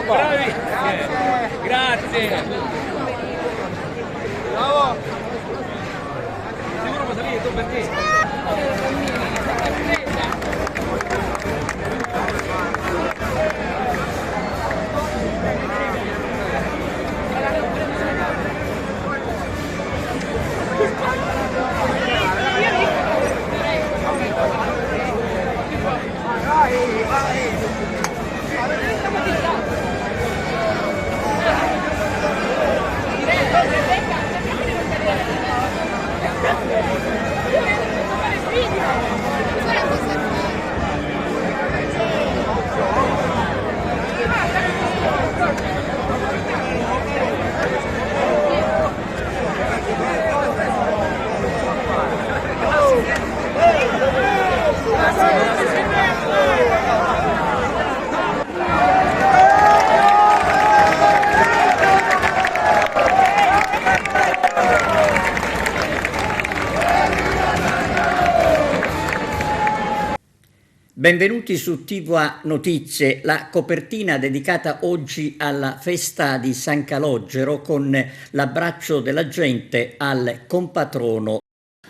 Bravi. Grazie. Bravo. Sicuro può salire tu per te. Benvenuti su TVA Notizie, la copertina dedicata oggi alla festa di San Calogero con l'abbraccio della gente al compatrono.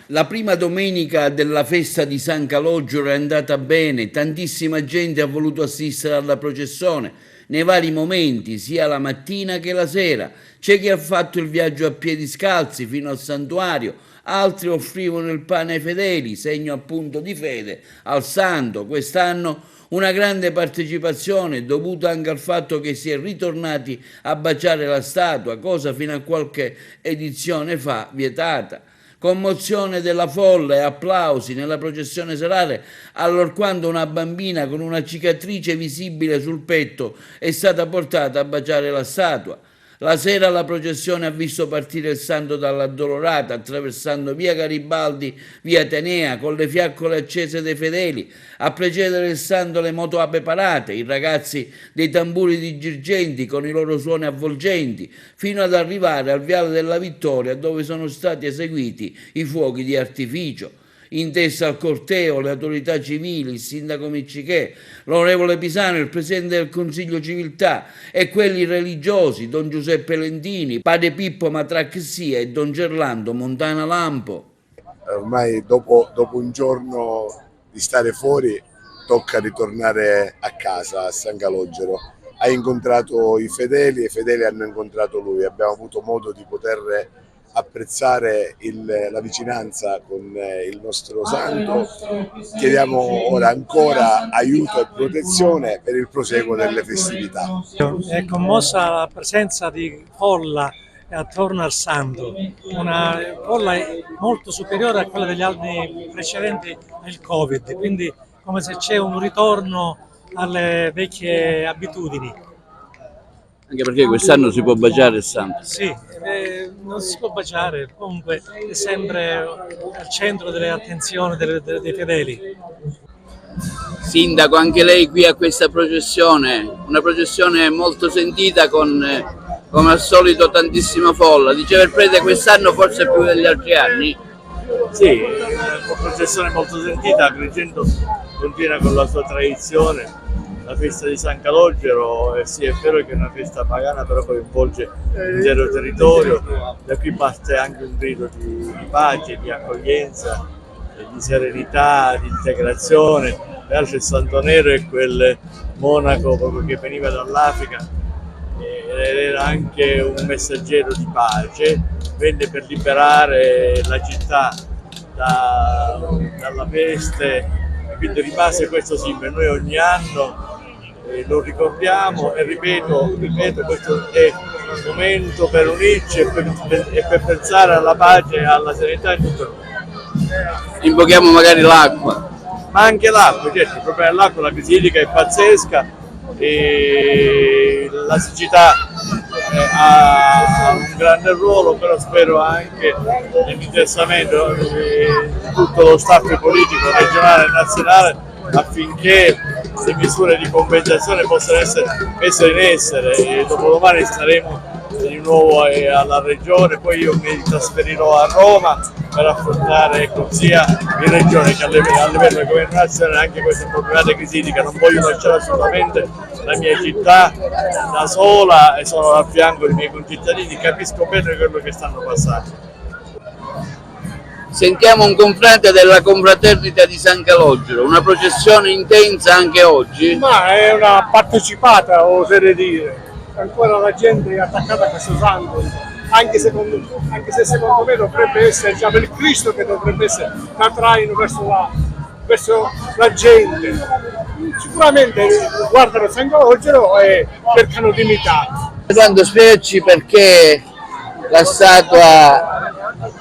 La prima domenica della festa di San Calogero è andata bene, tantissima gente ha voluto assistere alla processione nei vari momenti, sia la mattina che la sera. C'è chi ha fatto il viaggio a piedi scalzi fino al santuario, altri offrivano il pane ai fedeli, segno appunto di fede al santo. Quest'anno una grande partecipazione dovuta anche al fatto che si è ritornati a baciare la statua, cosa fino a qualche edizione fa vietata. Commozione della folla e applausi nella processione serale allorquando una bambina con una cicatrice visibile sul petto è stata portata a baciare la statua. La sera la processione ha visto partire il santo dall'Addolorata, attraversando via Garibaldi, via Atenea, con le fiaccole accese dei fedeli. A precedere il santo le motoape parate, i ragazzi dei tamburi di Girgenti con i loro suoni avvolgenti, fino ad arrivare al Viale della Vittoria, dove sono stati eseguiti i fuochi di artificio. In testa al corteo le autorità civili, il sindaco Miccichè, l'onorevole Pisano, il presidente del Consiglio Civiltà e quelli religiosi, don Giuseppe Lentini, padre Pippo Matracchia e don Gerlando Montana Lampo. Ormai dopo un giorno di stare fuori tocca ritornare a casa, a San Calogero. Ha incontrato i fedeli e i fedeli hanno incontrato lui, abbiamo avuto modo di poter apprezzare la vicinanza con il nostro santo. Chiediamo ora ancora aiuto e protezione per il proseguo delle festività. È commossa la presenza di folla attorno al santo, una folla molto superiore a quella degli anni precedenti al Covid, quindi come se c'è un ritorno alle vecchie abitudini. Anche perché quest'anno si può baciare il santo. Sì, non si può baciare, comunque è sempre al centro delle attenzioni dei fedeli. Sindaco, anche lei qui a questa processione, una processione molto sentita con, come al solito, tantissima folla. Diceva il prete quest'anno forse più degli altri anni? Sì, una processione molto sentita, Agrigento continua con la sua tradizione. La festa di San Calogero, sì, è vero che è una festa pagana, però coinvolge l'intero territorio. Da qui parte anche un grido di pace, di accoglienza, di serenità, di integrazione. Poi c'è il Santo Nero e quel monaco proprio che veniva dall'Africa ed era anche un messaggero di pace, venne per liberare la città dalla peste, quindi rimase questo simbolo. Noi ogni anno lo ricordiamo e ripeto, questo è un momento per unirci e per pensare alla pace e alla serenità in tutto il mondo. Invochiamo magari l'acqua. Ma anche l'acqua, certo, il problema dell'acqua, la crisidica è pazzesca e la siccità ha un grande ruolo, però spero anche nell'interessamento di tutto lo staff politico regionale e nazionale affinché le misure di compensazione possano essere messe in essere. E dopodomani staremo di nuovo alla regione, poi io mi trasferirò a Roma per affrontare, ecco, sia in regione che a livello del governo nazionale anche questa problematica critica. Non voglio lasciare assolutamente la mia città da sola e sono al fianco dei miei concittadini, capisco bene quello che stanno passando. Sentiamo un confrate della confraternita di San Calogero, una processione intensa anche oggi? Ma è una partecipata, oserei dire. Ancora la gente è attaccata a questo santo, anche se secondo me dovrebbe essere già per Cristo che dovrebbe essere la traino verso la gente. Sicuramente guardano San Calogero e cercano di imitarlo. Quando spiegaci perché la statua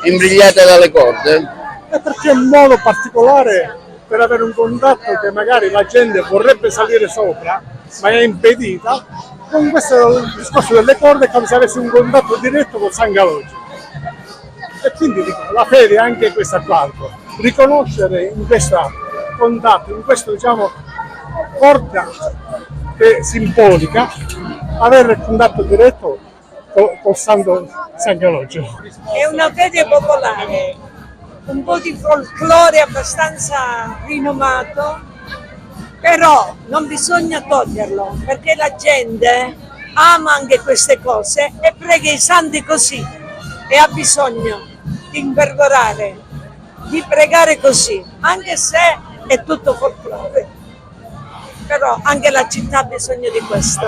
è imbrigliata dalle corde? È perché è un modo particolare per avere un contatto che magari la gente vorrebbe salire sopra, ma è impedita. Con questo discorso delle corde è come se avessi un contatto diretto con San Calogero. E quindi dico, la fede è anche questa qua, riconoscere in questo contatto, in questo diciamo corda simbolica, avere il contatto diretto col santo San Calogero. È una fede popolare, un po' di folklore abbastanza rinomato, però non bisogna toglierlo perché la gente ama anche queste cose e prega i santi così e ha bisogno di inverberare, di pregare così, anche se è tutto folklore. Però anche la città ha bisogno di questo.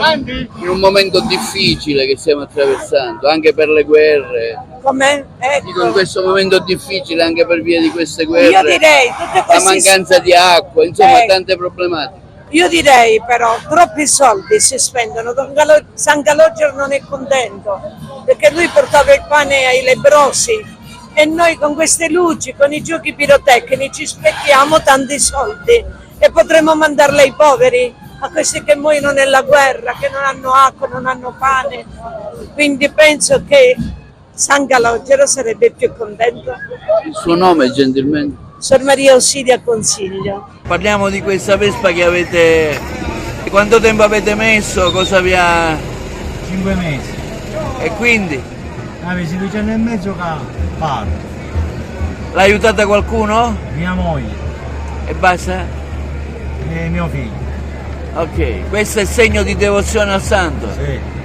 In un momento difficile che stiamo attraversando, anche per le guerre. Com'è? Dico, in questo momento difficile anche per via di queste guerre. Io direi tutte la queste mancanza di acqua, insomma tante problematiche. Io direi però troppi soldi si spendono, San Calogero non è contento perché lui portava il pane ai lebbrosi e noi con queste luci, con i giochi pirotecnici sprechiamo tanti soldi e potremmo mandarli ai poveri, a questi che muoiono nella guerra, che non hanno acqua, non hanno pane. Quindi penso che San Calogero sarebbe più contento. Il suo nome gentilmente? Sor Maria Ausilia Consiglio. Parliamo di questa Vespa che avete... Quanto tempo avete messo? Cosa vi ha... 5 mesi. E quindi? Avessi 2 anni e mezzo che parlo. L'ha aiutata qualcuno? Mia moglie E basta? e mio figlio. Ok, questo è segno di devozione al santo? Sì.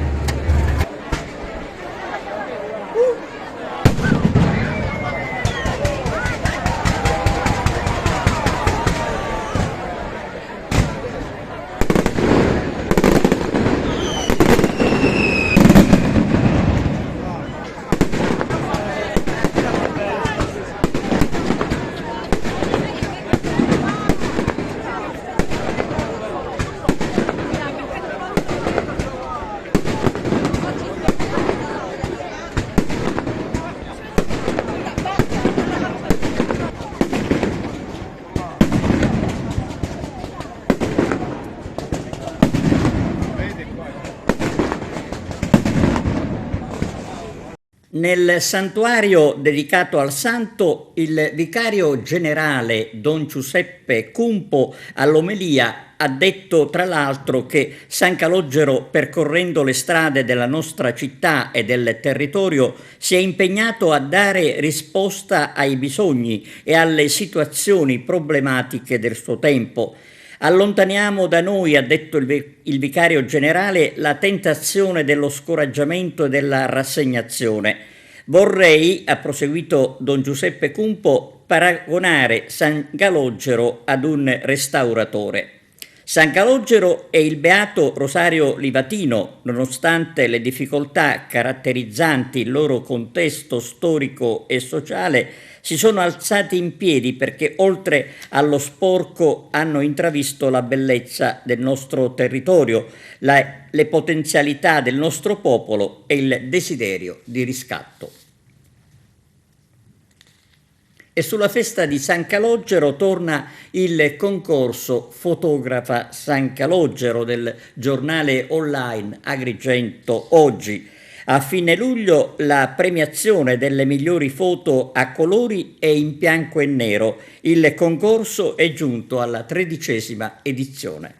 Nel santuario dedicato al santo, il vicario generale Don Giuseppe Cumpo all'omelia ha detto tra l'altro che San Calogero, percorrendo le strade della nostra città e del territorio, si è impegnato a dare risposta ai bisogni e alle situazioni problematiche del suo tempo. Allontaniamo da noi, ha detto il vicario generale, la tentazione dello scoraggiamento e della rassegnazione. Vorrei, ha proseguito Don Giuseppe Cumpo, paragonare San Calogero ad un restauratore. San Calogero e il beato Rosario Livatino, nonostante le difficoltà caratterizzanti il loro contesto storico e sociale, si sono alzati in piedi perché oltre allo sporco hanno intravisto la bellezza del nostro territorio, le potenzialità del nostro popolo e il desiderio di riscatto. E sulla festa di San Calogero torna il concorso Fotografa San Calogero del giornale online Agrigento Oggi. A fine luglio la premiazione delle migliori foto a colori e in bianco e nero. Il concorso è giunto alla 13ª edizione.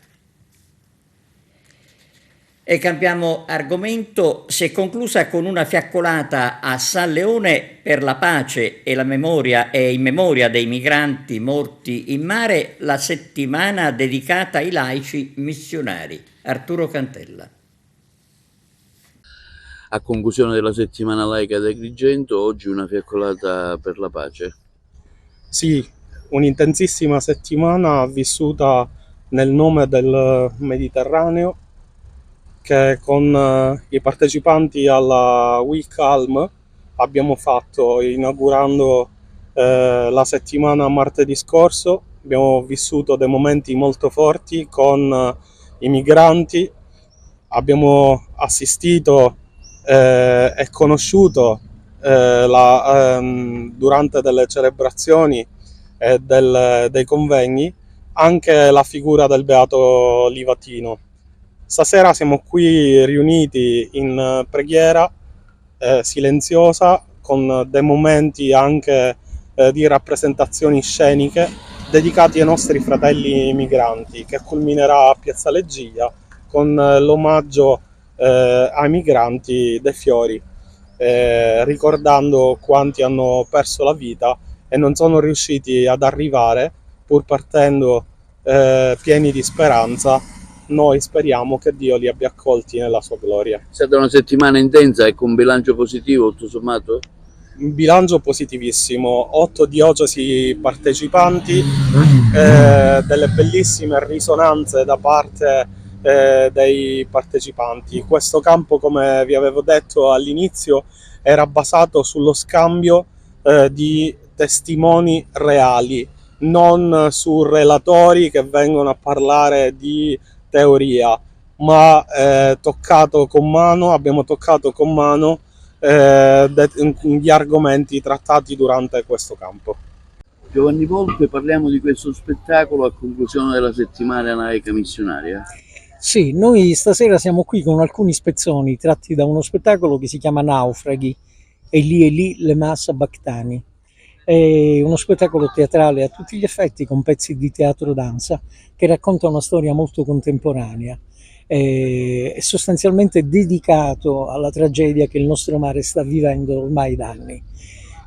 E cambiamo argomento. Si è conclusa con una fiaccolata a San Leone per la pace e la memoria e in memoria dei migranti morti in mare la settimana dedicata ai laici missionari. Arturo Cantella. A conclusione della settimana laica di Agrigento, oggi una fiaccolata per la pace. Sì, un'intensissima settimana vissuta nel nome del Mediterraneo, che con i partecipanti alla We Calm abbiamo fatto inaugurando la settimana martedì scorso. Abbiamo vissuto dei momenti molto forti con i migranti, abbiamo assistito e conosciuto durante delle celebrazioni e dei convegni anche la figura del Beato Livatino. Stasera siamo qui riuniti in preghiera silenziosa con dei momenti anche di rappresentazioni sceniche dedicati ai nostri fratelli migranti, che culminerà a Piazza Leggiglia con l'omaggio ai migranti dei fiori, ricordando quanti hanno perso la vita e non sono riusciti ad arrivare, pur partendo pieni di speranza. Noi speriamo che Dio li abbia accolti nella sua gloria. È stata una settimana intensa e con un bilancio positivo, tutto sommato? Un bilancio positivissimo, 8 diocesi partecipanti, delle bellissime risonanze da parte dei partecipanti. Questo campo, come vi avevo detto all'inizio, era basato sullo scambio di testimoni reali, non su relatori che vengono a parlare di teoria, ma abbiamo toccato con mano gli argomenti trattati durante questo campo. Giovanni Volpe, parliamo di questo spettacolo a conclusione della settimana laica missionaria. Sì, noi stasera siamo qui con alcuni spezzoni tratti da uno spettacolo che si chiama Naufraghi, Eli lema sabachthani. È uno spettacolo teatrale a tutti gli effetti con pezzi di teatro danza che racconta una storia molto contemporanea. È sostanzialmente dedicato alla tragedia che il nostro mare sta vivendo ormai da anni.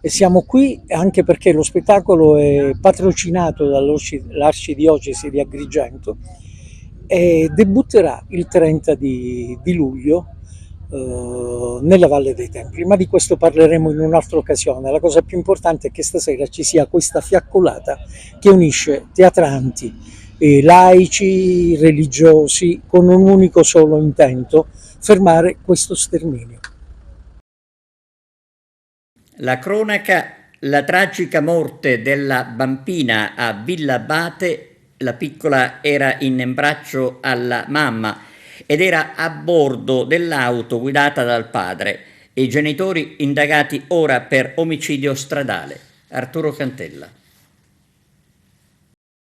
E siamo qui anche perché lo spettacolo è patrocinato dall'Arcidiocesi di Agrigento e debutterà il 30 di luglio nella Valle dei Templi, ma di questo parleremo in un'altra occasione. La cosa più importante è che stasera ci sia questa fiaccolata che unisce teatranti, laici, religiosi, con un unico solo intento: fermare questo sterminio. La cronaca, la tragica morte della bambina a Villa Abate. La piccola era in braccio alla mamma ed era a bordo dell'auto guidata dal padre. I genitori indagati ora per omicidio stradale. Arturo Cantella.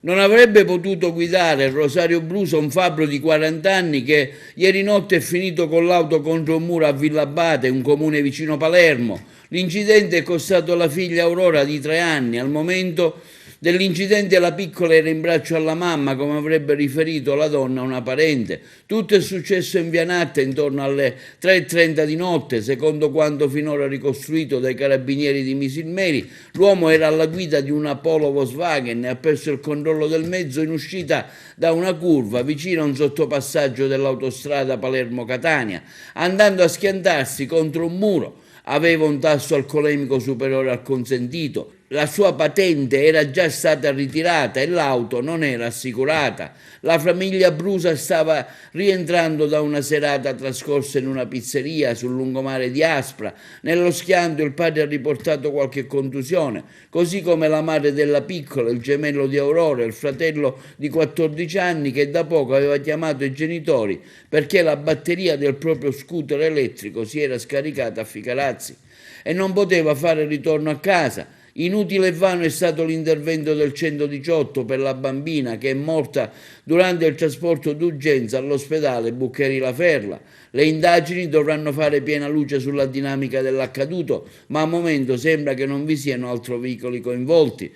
Non avrebbe potuto guidare Rosario Bruso, un fabbro di 40 anni che ieri notte è finito con l'auto contro un muro a Villa Abate, un comune vicino Palermo. L'incidente è costato alla figlia Aurora di 3 anni. Al momento dell'incidente la piccola era in braccio alla mamma, come avrebbe riferito la donna a una parente. Tutto è successo in via Natta intorno alle 3:30 di notte. Secondo quanto finora ricostruito dai carabinieri di Misilmeri, l'uomo era alla guida di una Polo Volkswagen e ha perso il controllo del mezzo in uscita da una curva vicino a un sottopassaggio dell'autostrada Palermo-Catania, andando a schiantarsi contro un muro. Aveva un tasso alcolemico superiore al consentito, la sua patente era già stata ritirata e l'auto non era assicurata. La famiglia Brusa stava rientrando da una serata trascorsa in una pizzeria sul lungomare di Aspra. Nello schianto il padre ha riportato qualche contusione, così come la madre della piccola, il gemello di Aurora, il fratello di 14 anni che da poco aveva chiamato i genitori perché la batteria del proprio scooter elettrico si era scaricata a Ficarazzi e non poteva fare ritorno a casa. Inutile e vano è stato l'intervento del 118 per la bambina che è morta durante il trasporto d'urgenza all'ospedale Buccheri La Ferla. Le indagini dovranno fare piena luce sulla dinamica dell'accaduto, ma al momento sembra che non vi siano altri veicoli coinvolti.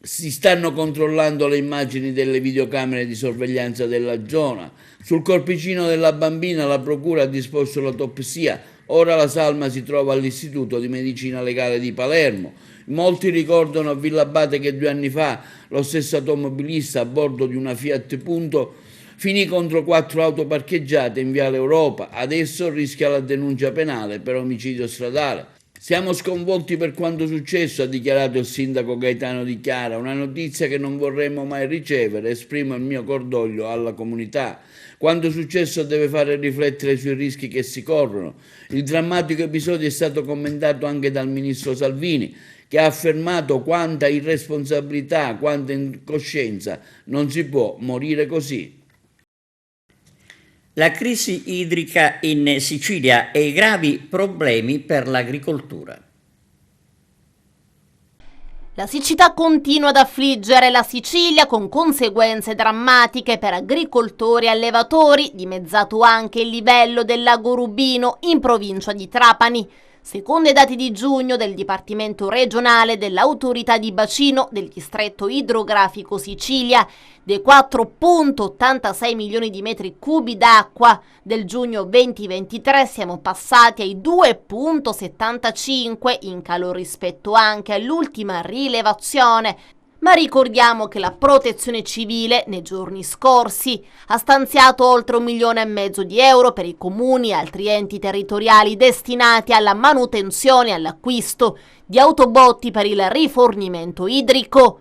Si stanno controllando le immagini delle videocamere di sorveglianza della zona. Sul corpicino della bambina la procura ha disposto l'autopsia. Ora la salma si trova all'Istituto di Medicina Legale di Palermo. Molti ricordano a Villabate che 2 anni fa lo stesso automobilista a bordo di una Fiat Punto finì contro 4 auto parcheggiate in Viale Europa. Adesso rischia la denuncia penale per omicidio stradale. Siamo sconvolti per quanto successo, ha dichiarato il sindaco Gaetano Di Chiara, una notizia che non vorremmo mai ricevere, esprimo il mio cordoglio alla comunità. Quanto successo deve fare riflettere sui rischi che si corrono. Il drammatico episodio è stato commentato anche dal ministro Salvini, che ha affermato quanta irresponsabilità, quanta incoscienza, non si può morire così. La crisi idrica in Sicilia e i gravi problemi per l'agricoltura. La siccità continua ad affliggere la Sicilia con conseguenze drammatiche per agricoltori e allevatori, dimezzato anche il livello del lago Rubino in provincia di Trapani. Secondo i dati di giugno del Dipartimento regionale dell'Autorità di Bacino del Distretto Idrografico Sicilia, dei 4,86 milioni di metri cubi d'acqua del giugno 2023 siamo passati ai 2,75 in calo rispetto anche all'ultima rilevazione. Ma ricordiamo che la Protezione Civile nei giorni scorsi ha stanziato oltre 1,5 milioni di euro per i comuni e altri enti territoriali destinati alla manutenzione e all'acquisto di autobotti per il rifornimento idrico.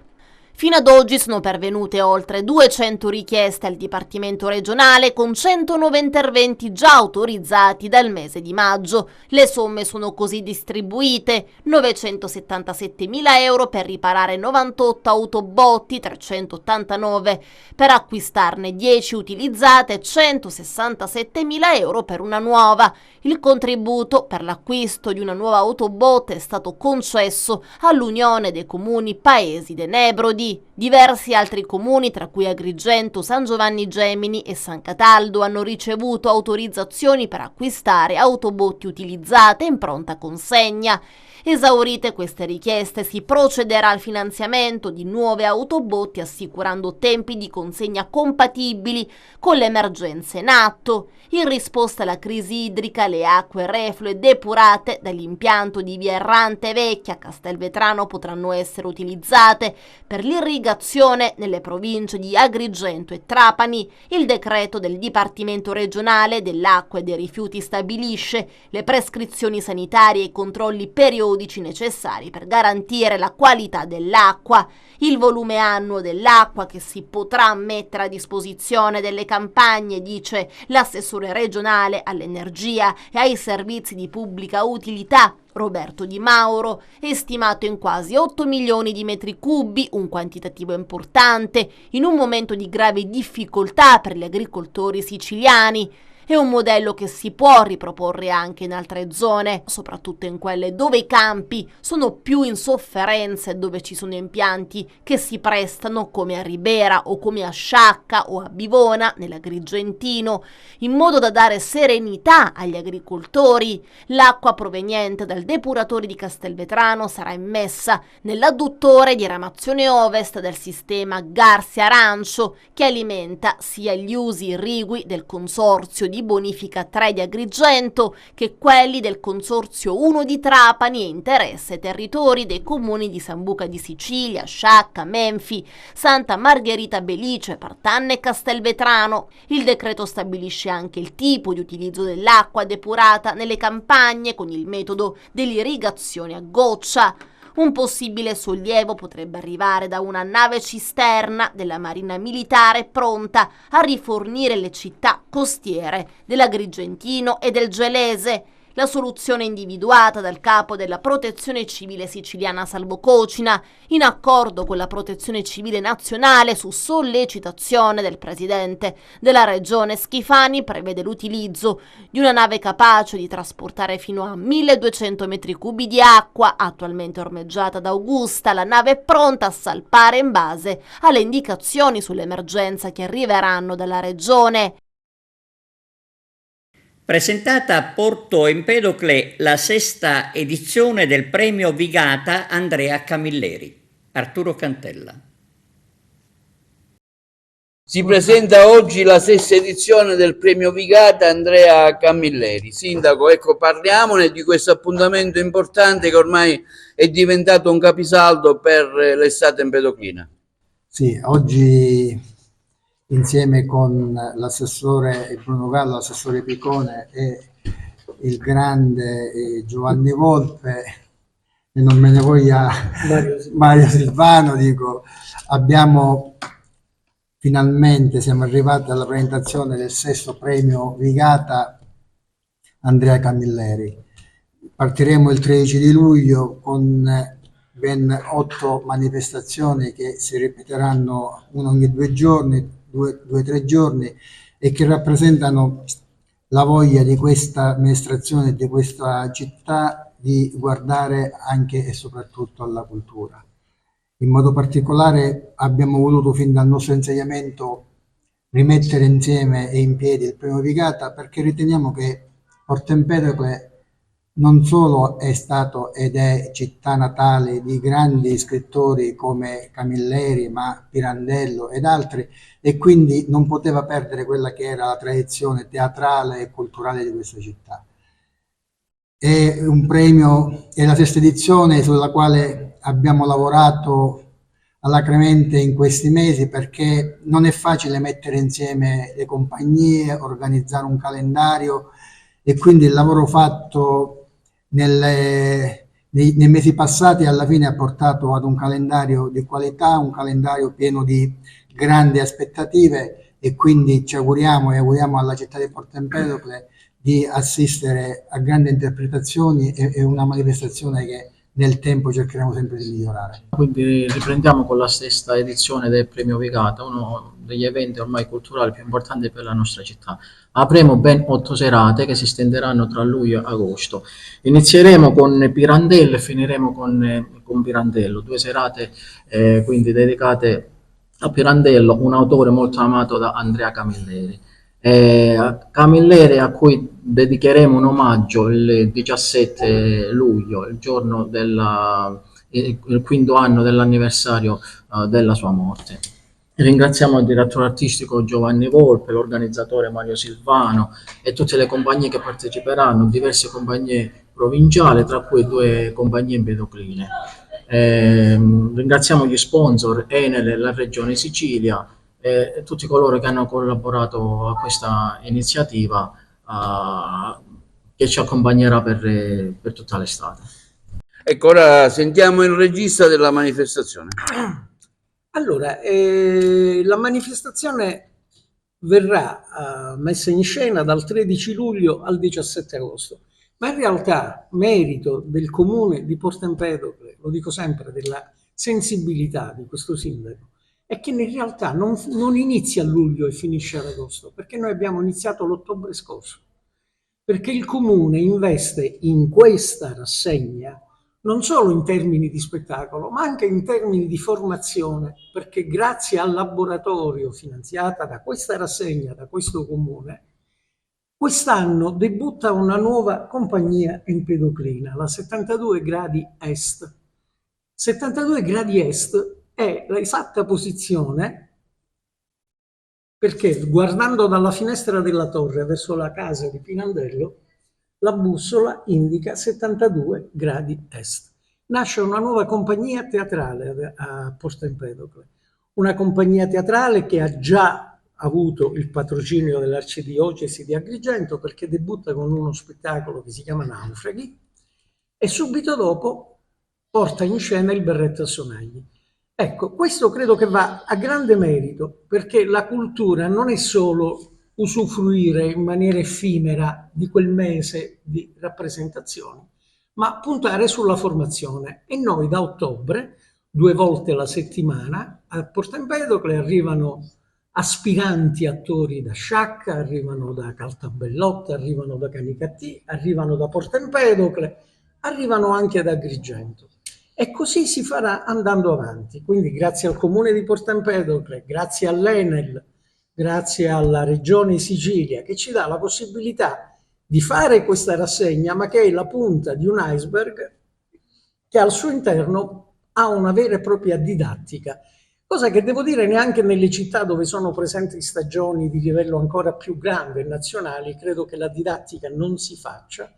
Fino ad oggi sono pervenute oltre 200 richieste al Dipartimento regionale con 109 interventi già autorizzati dal mese di maggio. Le somme sono così distribuite: 977.000 euro per riparare 98 autobotti, 389 per acquistarne 10 utilizzate, 167.000 euro per una nuova. Il contributo per l'acquisto di una nuova autobotte è stato concesso all'Unione dei Comuni Paesi de Nebrodi. Diversi altri comuni, tra cui Agrigento, San Giovanni Gemini e San Cataldo, hanno ricevuto autorizzazioni per acquistare autobotti utilizzate in pronta consegna. Esaurite queste richieste, si procederà al finanziamento di nuove autobotti assicurando tempi di consegna compatibili con le emergenze in atto. In risposta alla crisi idrica, le acque reflue depurate dall'impianto di Via Errante Vecchia a Castelvetrano potranno essere utilizzate per l'irrigazione nelle province di Agrigento e Trapani. Il decreto del Dipartimento regionale dell'acqua e dei rifiuti stabilisce le prescrizioni sanitarie e i controlli periodici necessari per garantire la qualità dell'acqua. Il volume annuo dell'acqua che si potrà mettere a disposizione delle campagne, dice l'assessore regionale all'energia e ai servizi di pubblica utilità Roberto Di Mauro, è stimato in quasi 8 milioni di metri cubi, un quantitativo importante in un momento di grave difficoltà per gli agricoltori siciliani. È un modello che si può riproporre anche in altre zone, soprattutto in quelle dove i campi sono più in sofferenza e dove ci sono impianti che si prestano, come a Ribera o come a Sciacca o a Bivona nell'Agrigentino, in modo da dare serenità agli agricoltori. L'acqua proveniente dal depuratore di Castelvetrano sarà immessa nell'adduttore di ramazione ovest del sistema Garsi-Arancio, che alimenta sia gli usi irrigui del consorzio di bonifica 3 di Agrigento che quelli del consorzio 1 di Trapani e interessa i territori dei comuni di Sambuca di Sicilia, Sciacca, Menfi, Santa Margherita Belice, Partanna e Castelvetrano. Il decreto stabilisce anche il tipo di utilizzo dell'acqua depurata nelle campagne con il metodo dell'irrigazione a goccia. Un possibile sollievo potrebbe arrivare da una nave cisterna della Marina Militare pronta a rifornire le città costiere dell'Agrigentino e del Gelese. La soluzione individuata dal capo della Protezione Civile siciliana Salvo Cocina, in accordo con la Protezione Civile nazionale su sollecitazione del presidente della regione Schifani, prevede l'utilizzo di una nave capace di trasportare fino a 1200 metri cubi di acqua, attualmente ormeggiata da Augusta. La nave è pronta a salpare in base alle indicazioni sull'emergenza che arriveranno dalla regione. Presentata a Porto Empedocle la 6ª edizione del premio Vigata Andrea Camilleri. Arturo Cantella. Si presenta oggi la 6ª edizione del premio Vigata Andrea Camilleri. Sindaco, ecco, parliamone di questo appuntamento importante che ormai è diventato un capisaldo per l'estate empedoclina. Sì, oggi insieme con l'assessore Bruno Gallo, l'assessore Picone e il grande Giovanni Volpe, e non me ne voglia Mario Silvano, dico, siamo arrivati alla presentazione del 6º premio Vigata Andrea Camilleri. Partiremo il 13 di luglio con ben 8 manifestazioni che si ripeteranno una ogni 2 giorni, 2-3 giorni, e che rappresentano la voglia di questa amministrazione e di questa città di guardare anche e soprattutto alla cultura. In modo particolare abbiamo voluto fin dal nostro insediamento rimettere insieme e in piedi il premio Vigata, perché riteniamo che Porto Empedocle non solo è stato ed è città natale di grandi scrittori come Camilleri, ma Pirandello ed altri, e quindi non poteva perdere quella che era la tradizione teatrale e culturale di questa città. È un premio, è la 6ª edizione sulla quale abbiamo lavorato alacremente in questi mesi, perché non è facile mettere insieme le compagnie, organizzare un calendario, e quindi il lavoro fatto nei mesi passati alla fine ha portato ad un calendario di qualità, un calendario pieno di grandi aspettative, e quindi ci auguriamo e auguriamo alla città di Porto Empedocle di assistere a grandi interpretazioni e una manifestazione che nel tempo cercheremo sempre di migliorare. Quindi riprendiamo con la 6ª edizione del premio Vigata, uno degli eventi ormai culturali più importanti per la nostra città. Avremo ben 8 serate che si stenderanno tra luglio e agosto. Inizieremo con Pirandello e finiremo con Pirandello, 2 serate quindi dedicate a Pirandello, un autore molto amato da Andrea Camilleri. Camilleri, a cui dedicheremo un omaggio il 17 luglio, il giorno il 5° anno dell'anniversario della sua morte. Ringraziamo il direttore artistico Giovanni Volpe, l'organizzatore Mario Silvano e tutte le compagnie che parteciperanno, diverse compagnie provinciali, tra cui 2 compagnie empedocline. Ringraziamo gli sponsor Enel e la Regione Sicilia e tutti coloro che hanno collaborato a questa iniziativa che ci accompagnerà per tutta l'estate. Ecco, ora sentiamo il regista della manifestazione. Allora, la manifestazione verrà messa in scena dal 13 luglio al 17 agosto, ma in realtà merito del comune di Porto Empedocle, lo dico sempre, della sensibilità di questo sindaco, è che in realtà non inizia a luglio e finisce ad agosto, perché noi abbiamo iniziato l'ottobre scorso, perché il comune investe in questa rassegna non solo in termini di spettacolo, ma anche in termini di formazione, perché grazie al laboratorio finanziata da questa rassegna, da questo comune, quest'anno debutta una nuova compagnia empedoclina, la 72 gradi Est. 72 gradi Est è l'esatta posizione, perché guardando dalla finestra della torre verso la casa di Pirandello, la bussola indica 72 gradi Est. Nasce una nuova compagnia teatrale a Porto Empedocle, una compagnia teatrale che ha già avuto il patrocinio dell'Arcidiocesi di Agrigento, perché debutta con uno spettacolo che si chiama Naufraghi e subito dopo porta in scena il Berretto a Sonagli. Ecco, questo credo che va a grande merito, perché la cultura non è solo usufruire in maniera effimera di quel mese di rappresentazioni, ma puntare sulla formazione. E noi da ottobre, 2 volte alla settimana, a Porto Empedocle arrivano aspiranti attori da Sciacca, arrivano da Caltabellotta, arrivano da Canicattì, arrivano da Porto Empedocle, arrivano anche da Agrigento. E così si farà andando avanti. Quindi grazie al Comune di Porto Empedocle, grazie all'Enel, grazie alla Regione Sicilia, che ci dà la possibilità di fare questa rassegna, ma che è la punta di un iceberg che al suo interno ha una vera e propria didattica, cosa che devo dire neanche nelle città dove sono presenti stagioni di livello ancora più grande, nazionali, credo che la didattica non si faccia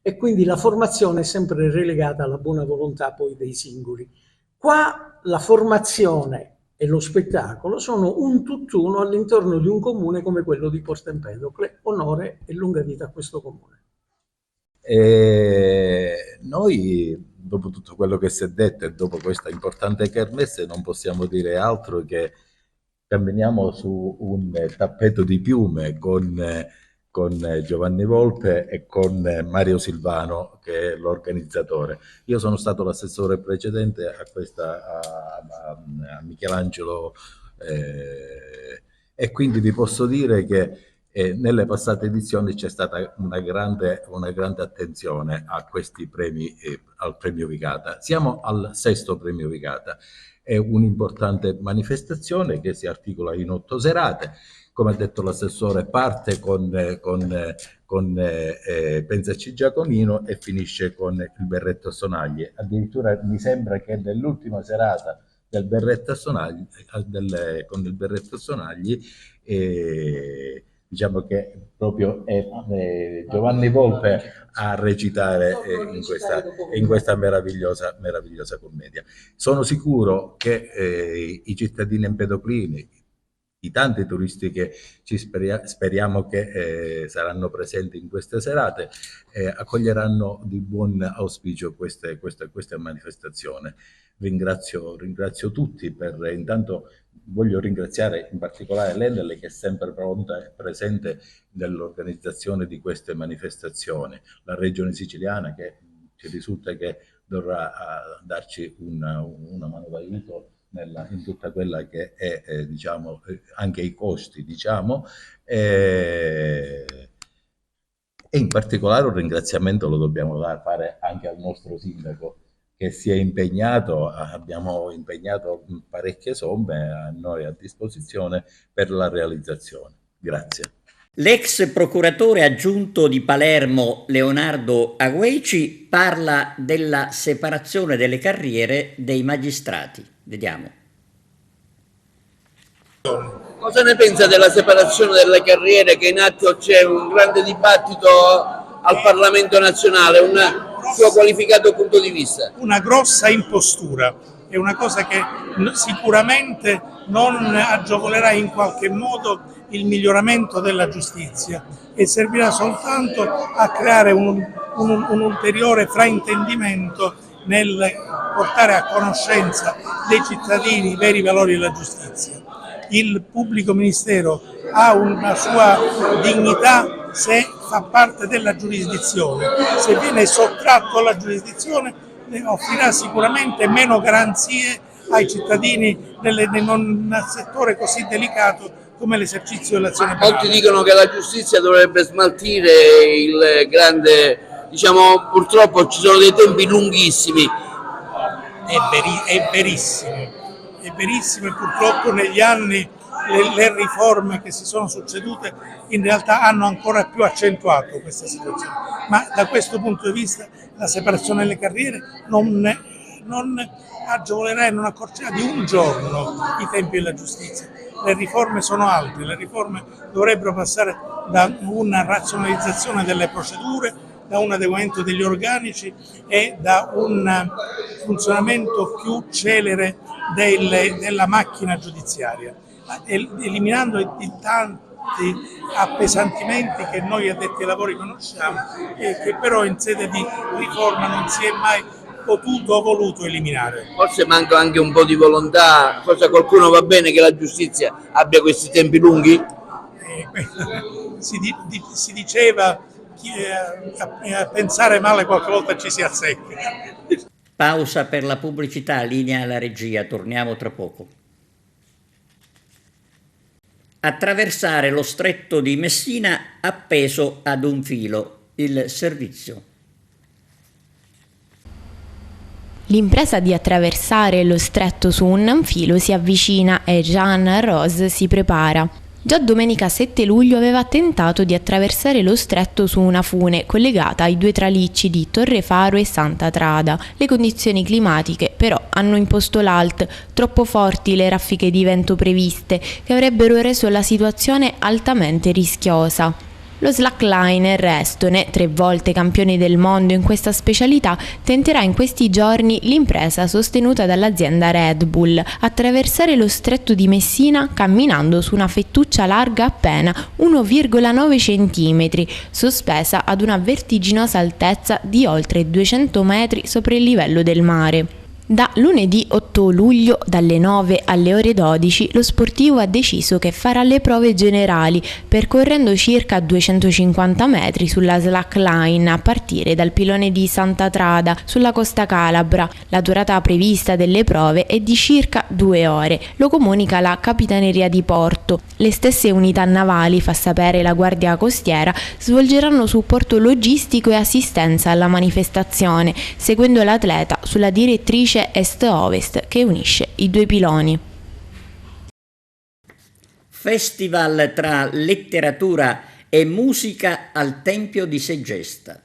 e quindi la formazione è sempre relegata alla buona volontà poi dei singoli. Qua la formazione e lo spettacolo sono un tutt'uno all'interno di un comune come quello di Porto Empedocle. Onore e lunga vita a questo comune. Noi, dopo tutto quello che si è detto e dopo questa importante kermesse, non possiamo dire altro che camminiamo su un tappeto di piume con Giovanni Volpe e con Mario Silvano, che è l'organizzatore. Io sono stato l'assessore precedente a Michelangelo e quindi vi posso dire che nelle passate edizioni c'è stata una grande attenzione a questi premi, al premio Vigata. Siamo al 6° premio Vigata, è un'importante manifestazione che si articola in 8 serate. Come ha detto l'assessore, parte con Pensaci Giacomino e finisce con il Berretto a Sonagli. Addirittura mi sembra che nell'ultima serata del Berretto a Sonagli, con il Berretto a Sonagli, diciamo che proprio è Giovanni Volpe a recitare in questa meravigliosa commedia. Sono sicuro che i cittadini empedoclini, i tanti turisti che speriamo che saranno presenti in queste serate, accoglieranno di buon auspicio questa manifestazione. Ringrazio tutti intanto voglio ringraziare in particolare l'Enel, che è sempre pronta e presente nell'organizzazione di queste manifestazioni, la Regione Siciliana, che ci risulta che dovrà darci una mano d'aiuto in tutta quella che è diciamo anche i costi, diciamo, e in particolare un ringraziamento lo dobbiamo fare anche al nostro sindaco, che si è impegnato, abbiamo impegnato parecchie somme a noi a disposizione per la realizzazione. Grazie. L'ex procuratore aggiunto di Palermo, Leonardo Agueci, parla della separazione delle carriere dei magistrati. Vediamo. Cosa ne pensa della separazione delle carriere, che in atto c'è un grande dibattito al Parlamento nazionale, un suo qualificato punto di vista? Una grossa impostura, è una cosa che sicuramente non agevolerà in qualche modo il miglioramento della giustizia e servirà soltanto a creare un ulteriore fraintendimento nel portare a conoscenza dei cittadini i veri valori della giustizia. Il pubblico ministero ha una sua dignità se fa parte della giurisdizione, se viene sottratto alla giurisdizione offrirà sicuramente meno garanzie ai cittadini in un settore così delicato come l'esercizio dell'azione penale. Molti dicono che la giustizia dovrebbe smaltire il grande, diciamo, purtroppo ci sono dei tempi lunghissimi. È verissimo e purtroppo negli anni le riforme che si sono succedute in realtà hanno ancora più accentuato questa situazione, ma da questo punto di vista la separazione delle carriere non agevolerà e non accorcerà di un giorno i tempi della giustizia. Le riforme sono altre, le riforme dovrebbero passare da una razionalizzazione delle procedure, da un adeguamento degli organici e da un funzionamento più celere della macchina giudiziaria, eliminando i tanti appesantimenti che noi addetti ai lavori conosciamo e che però in sede di riforma non si è mai potuto o voluto eliminare. Forse manca anche un po' di volontà, forse a qualcuno va bene che la giustizia abbia questi tempi lunghi? Si diceva a pensare male qualche volta ci si azzecca. Pausa per la pubblicità, linea alla regia, torniamo tra poco. Attraversare lo stretto di Messina appeso ad un filo, il servizio. L'impresa di attraversare lo stretto su un filo si avvicina e Jean Rose si prepara. Già domenica 7 luglio aveva tentato di attraversare lo stretto su una fune collegata ai due tralicci di Torrefaro e Santa Trada. Le condizioni climatiche però hanno imposto l'alt, troppo forti le raffiche di vento previste che avrebbero reso la situazione altamente rischiosa. Lo slackliner estone, 3 volte campione del mondo in questa specialità, tenterà in questi giorni l'impresa sostenuta dall'azienda Red Bull, attraversare lo stretto di Messina camminando su una fettuccia larga appena 1,9 cm, sospesa ad una vertiginosa altezza di oltre 200 metri sopra il livello del mare. Da lunedì 8 luglio, dalle 9 alle ore 12, lo sportivo ha deciso che farà le prove generali, percorrendo circa 250 metri sulla slackline a partire dal pilone di Santa Trada, sulla costa calabra. La durata prevista delle prove è di circa 2 ore, lo comunica la Capitaneria di Porto. Le stesse unità navali, fa sapere la Guardia Costiera, svolgeranno supporto logistico e assistenza alla manifestazione, seguendo l'atleta sulla direttrice est-ovest che unisce i due piloni. Festival tra letteratura e musica al Tempio di Segesta.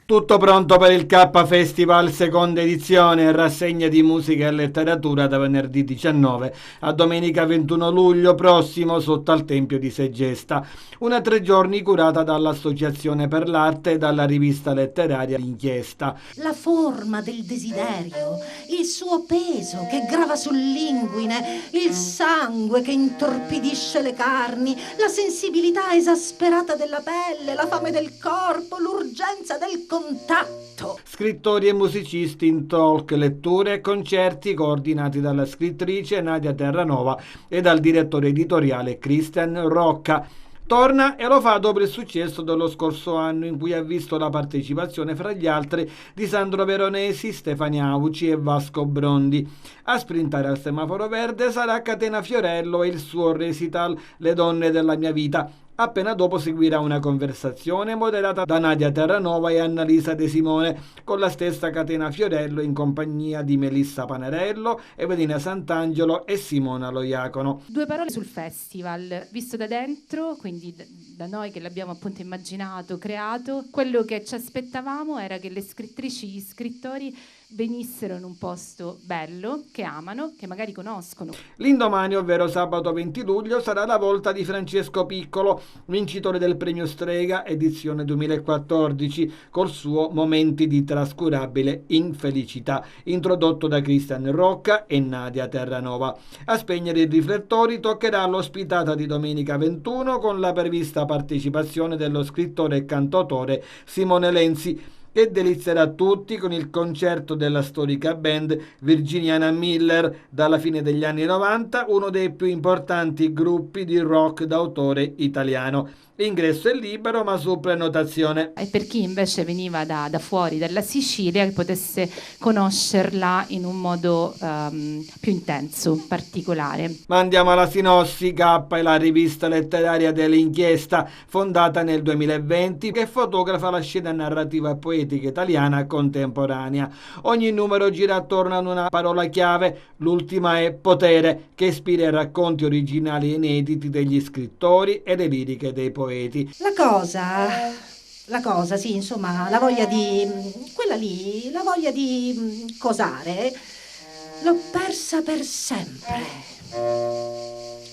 Tutto pronto per il K Festival seconda edizione, rassegna di musica e letteratura da venerdì 19 a domenica 21 luglio prossimo sotto al Tempio di Segesta. Una 3 giorni curata dall'Associazione per l'Arte e dalla rivista letteraria Inchiesta. La forma del desiderio, il suo peso che grava sull'inguine, il sangue che intorpidisce le carni, la sensibilità esasperata della pelle, la fame del corpo, l'urgenza del contatto. Scrittori e musicisti in talk, letture e concerti coordinati dalla scrittrice Nadia Terranova e dal direttore editoriale Christian Rocca. Torna e lo fa dopo il successo dello scorso anno, in cui ha visto la partecipazione fra gli altri di Sandro Veronesi, Stefania Auci e Vasco Brondi. A sprintare al semaforo verde sarà Catena Fiorello e il suo recital Le donne della mia vita. Appena dopo seguirà una conversazione moderata da Nadia Terranova e Annalisa De Simone con la stessa Catena Fiorello in compagnia di Melissa Panarello, Evelina Sant'Angelo e Simona Loiacono. 2 parole sul festival, visto da dentro, quindi da noi che l'abbiamo appunto immaginato, creato. Quello che ci aspettavamo era che le scrittrici, gli scrittori venissero in un posto bello, che amano, che magari conoscono. L'indomani, ovvero sabato 20 luglio, sarà la volta di Francesco Piccolo, vincitore del premio Strega edizione 2014, col suo Momenti di trascurabile infelicità, introdotto da Christian Rocca e Nadia Terranova. A spegnere i riflettori toccherà l'ospitata di domenica 21 con la prevista partecipazione dello scrittore e cantautore Simone Lenzi, che delizierà tutti con il concerto della storica band Virginiana Miller, dalla fine degli anni 90 uno dei più importanti gruppi di rock d'autore italiano. L'ingresso è libero ma su prenotazione. E per chi invece veniva da fuori, dalla Sicilia, che potesse conoscerla in un modo più intenso, particolare. Ma andiamo alla sinossi. K è la rivista letteraria dell'Inchiesta, fondata nel 2020, che fotografa la scena narrativa poetica italiana contemporanea. Ogni numero gira attorno ad una parola chiave, l'ultima è potere, che ispira i racconti originali e inediti degli scrittori e le liriche dei poeti. La cosa, sì, insomma, la voglia di... quella lì, la voglia di cosare, l'ho persa per sempre.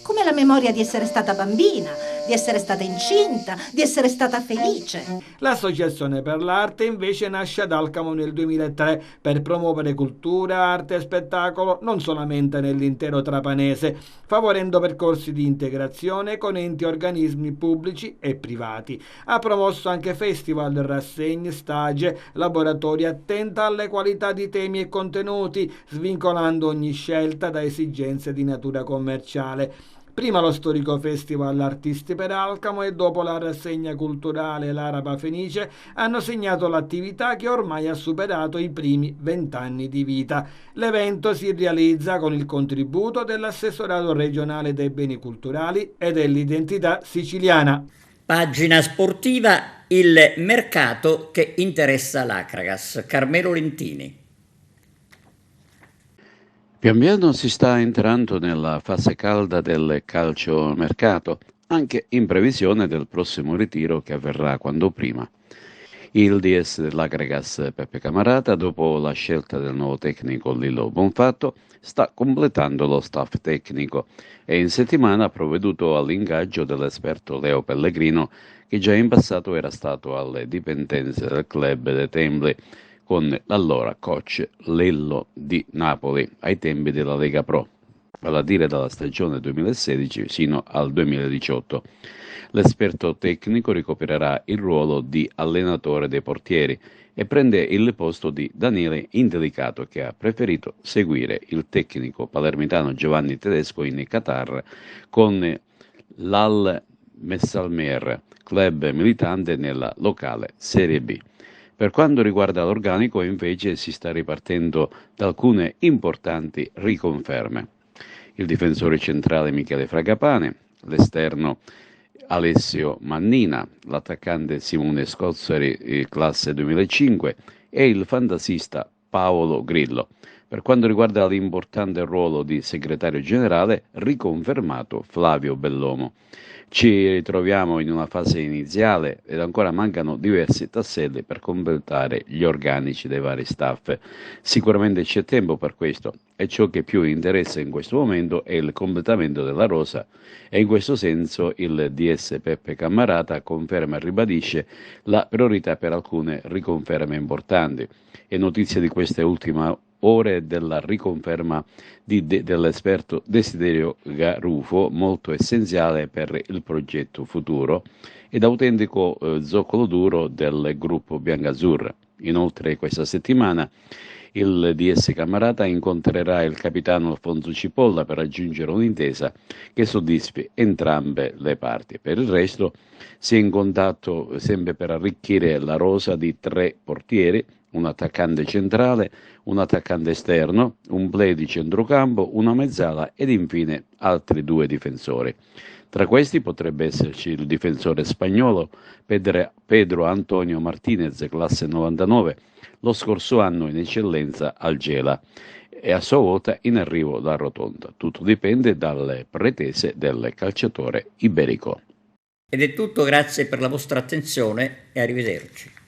Come la memoria di essere stata bambina, di essere stata incinta, di essere stata felice. L'Associazione per l'Arte invece nasce ad Alcamo nel 2003 per promuovere cultura, arte e spettacolo non solamente nell'intero trapanese, favorendo percorsi di integrazione con enti e organismi pubblici e privati. Ha promosso anche festival, rassegne, stage, laboratori attenta alle qualità di temi e contenuti, svincolando ogni scelta da esigenze di natura commerciale. Prima lo storico festival Artisti per Alcamo e dopo la rassegna culturale L'Araba Fenice hanno segnato l'attività che ormai ha superato i primi 20 anni di vita. L'evento si realizza con il contributo dell'assessorato regionale dei beni culturali e dell'identità siciliana. Pagina sportiva, il mercato che interessa l'Acragas. Carmelo Lentini. Pian piano si sta entrando nella fase calda del calciomercato, anche in previsione del prossimo ritiro che avverrà quando prima. Il DS dell'Agregas Peppe Camarata, dopo la scelta del nuovo tecnico Lillo Bonfatto, sta completando lo staff tecnico e in settimana ha provveduto all'ingaggio dell'esperto Leo Pellegrino, che già in passato era stato alle dipendenze del club de Temple con l'allora coach Lello di Napoli ai tempi della Lega Pro, vale a dire dalla stagione 2016 fino al 2018. L'esperto tecnico ricoprirà il ruolo di allenatore dei portieri e prende il posto di Daniele Indelicato, che ha preferito seguire il tecnico palermitano Giovanni Tedesco in Qatar con l'Al Messalmer, club militante nella locale Serie B. Per quanto riguarda l'organico, invece, si sta ripartendo da alcune importanti riconferme. Il difensore centrale Michele Fragapane, l'esterno Alessio Mannina, l'attaccante Simone Scozzeri, classe 2005, e il fantasista Paolo Grillo. Per quanto riguarda l'importante ruolo di segretario generale, riconfermato Flavio Bellomo. Ci ritroviamo in una fase iniziale ed ancora mancano diversi tasselli per completare gli organici dei vari staff. Sicuramente c'è tempo per questo e ciò che più interessa in questo momento è il completamento della rosa e in questo senso il DS Peppe Camarata conferma e ribadisce la priorità per alcune riconferme importanti. È notizia di queste ultime ore della riconferma dell'esperto Desiderio Garufo, molto essenziale per il progetto futuro ed autentico zoccolo duro del gruppo biancazzurro. Inoltre questa settimana il DS Camarata incontrerà il capitano Alfonso Cipolla per raggiungere un'intesa che soddisfi entrambe le parti. Per il resto si è in contatto sempre per arricchire la rosa di 3 portieri, un attaccante centrale, un attaccante esterno, un play di centrocampo, una mezzala ed infine altri 2 difensori. Tra questi potrebbe esserci il difensore spagnolo Pedro Antonio Martinez, classe 99, lo scorso anno in eccellenza al Gela e a sua volta in arrivo da Rotonda. Tutto dipende dalle pretese del calciatore iberico. Ed è tutto, grazie per la vostra attenzione e arrivederci.